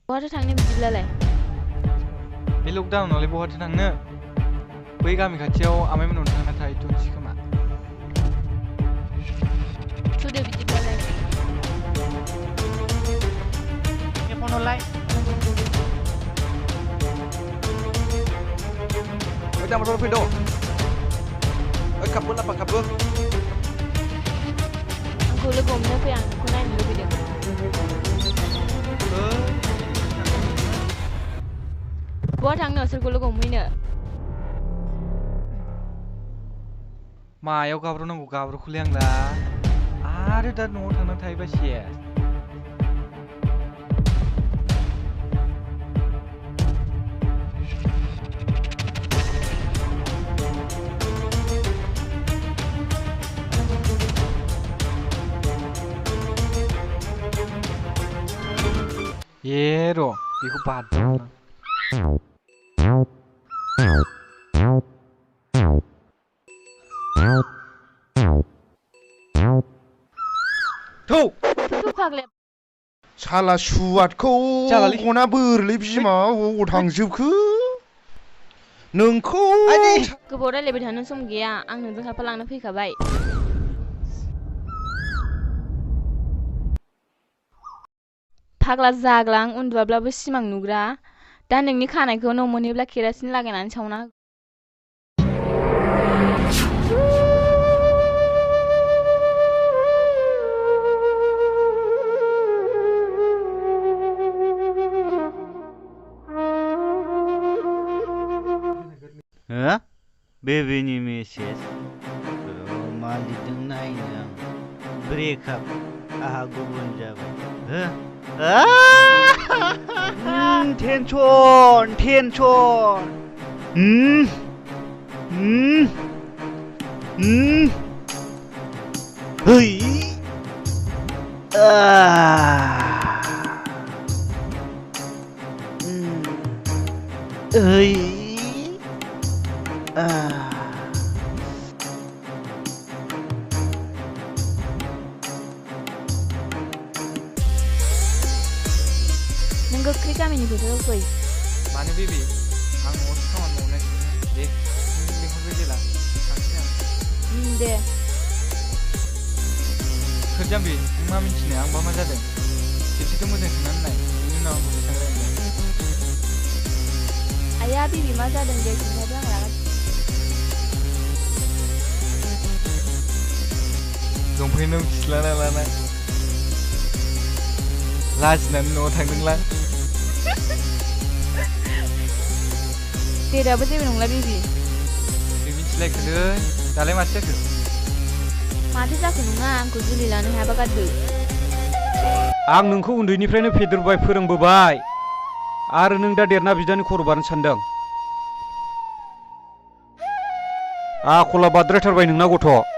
बहाथो थांनो बिदिब्लालाय? बे लकडाउनावलाय बहाथो थांनो? बै गामि खाथियाव आमाइमोनाव थांना थाहैथ'नोसै खोमा। थुदो बिदिब्लालाय। Phone हरलाय। Jangan motor pedo. Kabur apa kabur? Aku लोगो हमनो फै आं नोंखौ नायनो लुबैदों। बहा थांनो सोरखौ लोगो हमहैनो? मायाव गाब्र'नांगौ गाब्र'खौलै आंला आरो दा न'आव थांनानै थाहैबा सेस। र' बेखौ बाददां। थौ फाग्ला साला सुवादखौ गना बोरलै बिमा अबाव थांजोबखो नोंखौ गोबाव रायलायबाय थानो सम गैया आं नोंजों खारफालांनो फैखाबाय। फाग्ला जाग्ला आं उन्दुआब्लाबो सिमां नुग्रा दा नोंनि खानायखौ न' मोनहैब्ला केरासिन लागायनानै सावना बेबिनि मेसेज मा लिरदों नायनो आं ब्रेकआप आहा गुबुन जाबाय टेनसन है नों गोख्रै गामिनि फोथाराव फै। मानो बेबि आं न'आवसो खामानि मावनो नागिरदों। दे नों लेंहरबाय जेला थांसै आं। दे सोर जाम्बि नों मा मिन्थिनो आंबा मा जादों? खेबसेथ' मोजां सोंनानै नाय बेनि उनाव आंखौ बेसेबां रायलायगोन। आया बेबि मा जादों दे खिन्थादो आं रागा लंपेन्टाव सिलाना लाना लाजिनानै न'आव थांदोंलां। दे दाबो जेबो नंला बेबि। बे मिथिलायखोलै दालाय माथो जाखो? माथो जाखो नङा आंखौ जुलि लानो हायाबा गारदो। आं नोंखौ उन्दैनिफ्रायनो फेदेरबाय फोरोंबोबाय आरो नों दा देरना बिदानि खर' बारनो सानदों। आखला बाद्रायथारबाय नोंना गथ'।